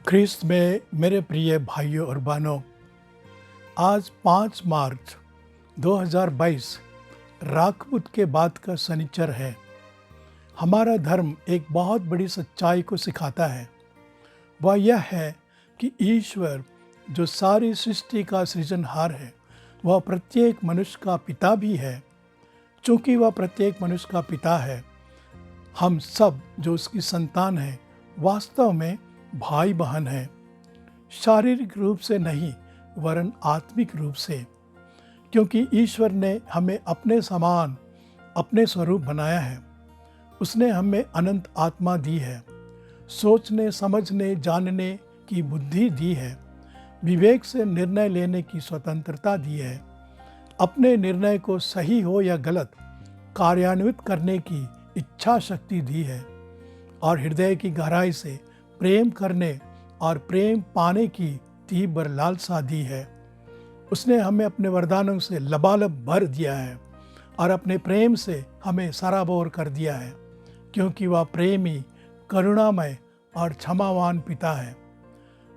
ख्रीस्त में मेरे प्रिय भाइयों और बहनों, आज 5 मार्च 2022 राखपुत के बाद का शनिचर है। हमारा धर्म एक बहुत बड़ी सच्चाई को सिखाता है। वह यह है कि ईश्वर जो सारी सृष्टि का सृजनहार है, वह प्रत्येक मनुष्य का पिता भी है। चूँकि वह प्रत्येक मनुष्य का पिता है, हम सब जो उसकी संतान हैं वास्तव में भाई बहन हैं। शारीरिक रूप से नहीं वरन आत्मिक रूप से, क्योंकि ईश्वर ने हमें अपने समान अपने स्वरूप बनाया है। उसने हमें अनंत आत्मा दी है, सोचने समझने जानने की बुद्धि दी है, विवेक से निर्णय लेने की स्वतंत्रता दी है, अपने निर्णय को सही हो या गलत कार्यान्वित करने की इच्छा शक्ति दी है और हृदय की गहराई से प्रेम करने और प्रेम पाने की तीव्र लालसा दी है। उसने हमें अपने वरदानों से लबालब भर दिया है और अपने प्रेम से हमें सराबोर कर दिया है, क्योंकि वह प्रेमी, करुणामय और क्षमावान पिता है।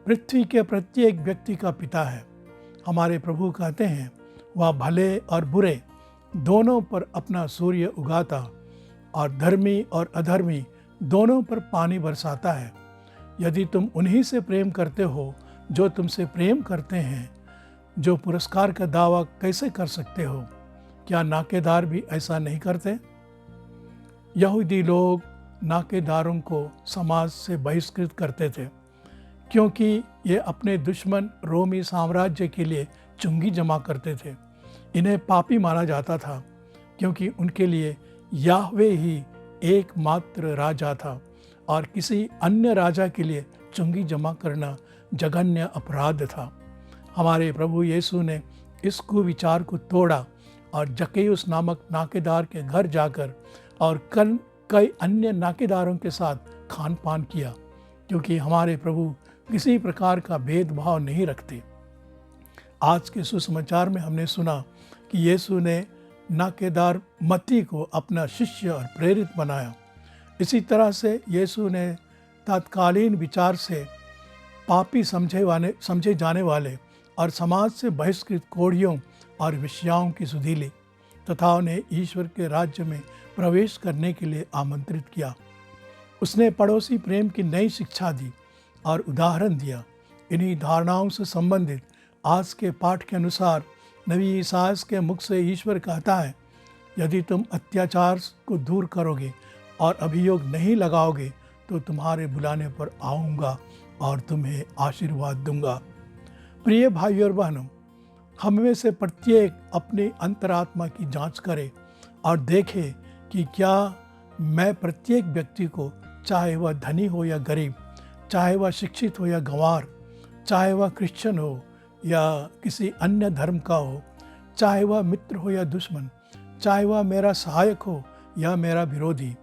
पृथ्वी के प्रत्येक व्यक्ति का पिता है। हमारे प्रभु कहते हैं, वह भले और बुरे दोनों पर अपना सूर्य उगाता और धर्मी और अधर्मी दोनों पर पानी बरसाता है। यदि तुम उन्हीं से प्रेम करते हो जो तुमसे प्रेम करते हैं, जो पुरस्कार का दावा कैसे कर सकते हो? क्या नाकेदार भी ऐसा नहीं करते? यहूदी लोग नाकेदारों को समाज से बहिष्कृत करते थे, क्योंकि ये अपने दुश्मन रोमी साम्राज्य के लिए चुंगी जमा करते थे। इन्हें पापी माना जाता था, क्योंकि उनके लिए याहवे ही एकमात्र राजा था और किसी अन्य राजा के लिए चुंगी जमा करना जघन्य अपराध था। हमारे प्रभु यीशु ने इस कुविचार को तोड़ा और जक्कैयुस नामक नाकेदार के घर जाकर और कई अन्य नाकेदारों के साथ खान पान किया, क्योंकि हमारे प्रभु किसी प्रकार का भेदभाव नहीं रखते। आज के सुसमाचार में हमने सुना कि यीशु ने नाकेदार मत्ती को अपना शिष्य और प्रेरित बनाया। इसी तरह से यीशु ने तत्कालीन विचार से पापी समझे जाने वाले और समाज से बहिष्कृत कोढ़ियों और वेश्याओं की सुधि ली तथा उन्हें ईश्वर के राज्य में प्रवेश करने के लिए आमंत्रित किया। उसने पड़ोसी प्रेम की नई शिक्षा दी और उदाहरण दिया। इन्हीं धारणाओं से संबंधित आज के पाठ के अनुसार नबी ईसाया के मुख से ईश्वर कहता है, यदि तुम अत्याचार को दूर करोगे और अभियोग नहीं लगाओगे तो तुम्हारे बुलाने पर आऊँगा और तुम्हें आशीर्वाद दूंगा। प्रिय भाइयों और बहनों, हम में से प्रत्येक अपनी अंतरात्मा की जांच करे और देखे कि क्या मैं प्रत्येक व्यक्ति को, चाहे वह धनी हो या गरीब, चाहे वह शिक्षित हो या गंवार, चाहे वह क्रिश्चियन हो या किसी अन्य धर्म का हो, चाहे वह मित्र हो या दुश्मन, चाहे वह मेरा सहायक हो या मेरा विरोधी,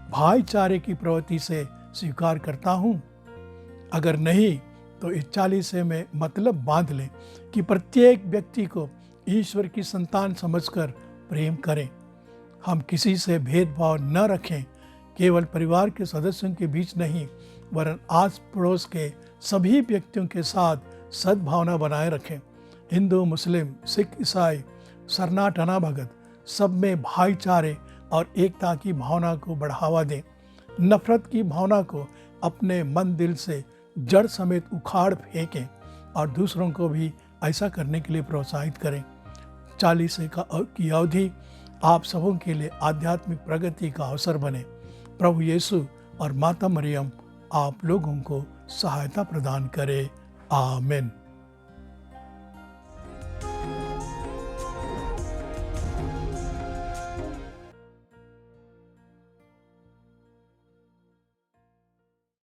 भाईचारे की प्रवृत्ति से स्वीकार करता हूँ। अगर नहीं तो इस चालीसे में मतलब बांध लें कि प्रत्येक व्यक्ति को ईश्वर की संतान समझकर प्रेम करें। हम किसी से भेदभाव न रखें, केवल परिवार के सदस्यों के बीच नहीं वरन आस पड़ोस के सभी व्यक्तियों के साथ सद्भावना बनाए रखें। हिंदू, मुस्लिम, सिख, ईसाई, शरणार्थ, अनाभगत सब में भाईचारे और एकता की भावना को बढ़ावा दें। नफरत की भावना को अपने मन दिल से जड़ समेत उखाड़ फेंकें और दूसरों को भी ऐसा करने के लिए प्रोत्साहित करें। 40 की अवधि आप सबों के लिए आध्यात्मिक प्रगति का अवसर बने। प्रभु यीशु और माता मरियम आप लोगों को सहायता प्रदान करे। आमीन।